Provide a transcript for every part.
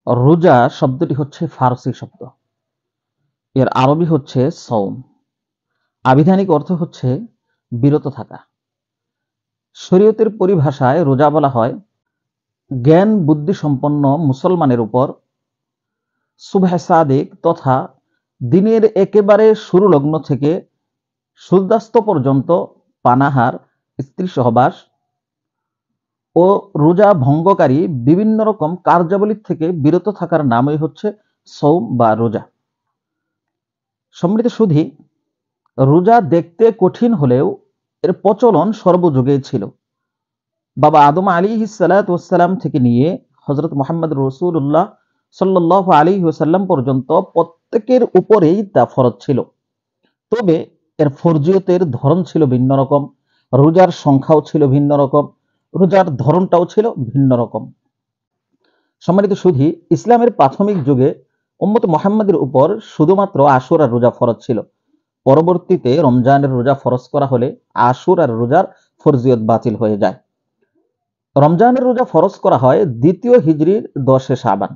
রোজা শব্দটি হচ্ছে ফারসি শব্দ। এর আরবি হচ্ছে সওম। আবিধানিক অর্থ হচ্ছে বিরত থাকা। শরীয়তের পরিভাষায় রোজা বলা হয় জ্ঞান বুদ্ধি সম্পন্ন মুসলমানের উপর সুবহে সাদিক তথা দিনের একেবারে শুরু লগ্ন থেকে সূর্যাস্ত পর্যন্ত পানাহার, স্ত্রী সহবাস ও রোজা ভঙ্গকারী বিভিন্ন রকম কার্যাবলী থেকে বিরত থাকার নামই হচ্ছে সওম বা রোজা। সম্মানিত সুধী, রোজা দেখতে কঠিন হলেও এর প্রচলন সর্বযুগেই ছিল। বাবা আদম আলাইহিসসালাম থেকে নিয়ে হযরত মুহাম্মদ রাসূলুল্লাহ সাল্লাল্লাহু আলাইহি ওয়াসাল্লাম পর্যন্ত প্রত্যেকের উপরেই তা ফরজ ছিল। তবে এর ফরজিয়তের ধরন ছিল ভিন্ন রকম, রোজার সংখ্যাও ছিল ভিন্ন রকম, রোজার ধরনটাও ছিল ভিন্ন রকম। সম্মানিত সুধী, ইসলামের প্রাথমিক যুগে উম্মত মুহাম্মাদের উপর শুধুমাত্র আশুরার রোজা ফরজ ছিল। পরবর্তীতে রমজানের রোজা ফরজ করা হলে আশুরার রোজার ফরজিয়ত বাতিল হয়ে যায়। রমজানের রোজা ফরজ করা হয় দ্বিতীয় হিজরির 10 শাবান।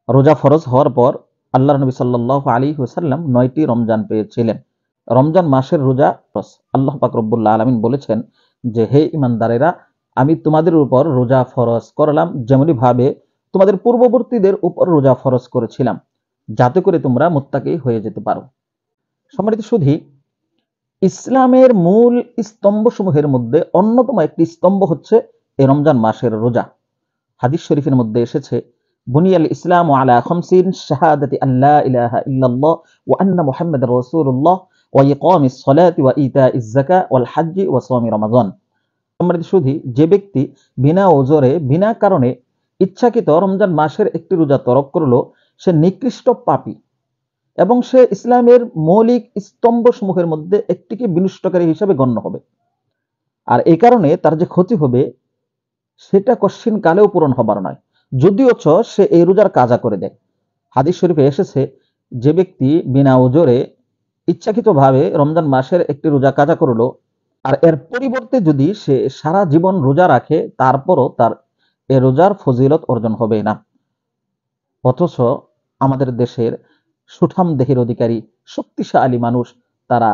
রোজা ফরজ হওয়ার পর আল্লাহর নবী সাল্লাল্লাহু আলাইহি ওয়াসাল্লাম 9টি রমজান পেয়েছিলেন। রমজান মাসের রোজা ফরজ। আল্লাহ পাক রব্বুল আলামিন বলেছেন যে, হে ঈমানদারেরা, আমি তোমাদের উপর রোজা ফরজ করলাম যেমনি ভাবে তোমাদের পূর্ববর্তীদের উপর রোজা ফরজ করেছিলাম, যাতে করে তোমরা মুত্তাকি হয়ে যেতে পারো। সম্মানিত সুধী, ইসলামের মূল স্তম্ভসমূহের মধ্যে অন্যতম একটি স্তম্ভ হচ্ছে এই রমজান মাসের রোজা। হাদিস শরীফের মধ্যে এসেছে, বুনিয়াল ইসলামু আলা খামসিন শাহাদাতি আল্লা ইলাহা ইল্লাল্লাহ ওয়া আন্না মুহাম্মাদার রাসূলুল্লাহ ওয়া ইকামিস সালাতি ওয়া ইতাইজ যাকাত ওয়াল হজ্জি ওয়া সাওমি রমাদান। সম্মানিত সুধী, যে ব্যক্তি বিনা ওজরে বিনা কারণে ইচ্ছাকৃত রমজান মাসের একটি রোজা তরক করলো, সে নিকৃষ্ট পাপী এবং সে ইসলামের মৌলিক স্তম্ভসমূহের মধ্যে একটিকে বিনষ্টকারী হিসেবে গণ্য হবে। আর এই কারণে তার যে ক্ষতি হবে সেটা কশ্চিন কালেও পূরণ হবার নয়, যদিওচ সে এই রোজার কাজা করে দেয়। হাদিস শরীফে এসেছে, যে ব্যক্তি বিনা ওজরে ইচ্ছাকৃতভাবে রমজান মাসের একটি রোজা কাজা করলো আর এর পরিবর্তে যদি সে সারা জীবন রোজা রাখে, তারপরও তার এ রোজার ফজিলত অর্জন হবে না। অথচ আমাদের দেশের সুঠাম দেহের অধিকারী শক্তিশালী মানুষ, তারা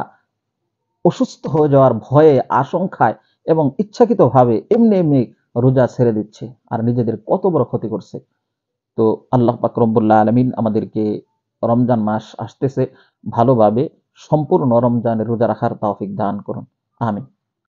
অসুস্থ হয়ে যাওয়ার ভয়ে, আশঙ্কায় এবং ইচ্ছাকৃতভাবে এমনি এমনি রোজা ছেড়ে দিচ্ছে আর নিজেদের কত বড় ক্ষতি করছে। তো আল্লাহ পাক রব্বুল আলামিন আমাদেরকে রমজান মাস আসতেছে, ভালোভাবে সম্পূর্ণ রমজানের রোজা রাখার তৌফিক দান করুন। আমিন।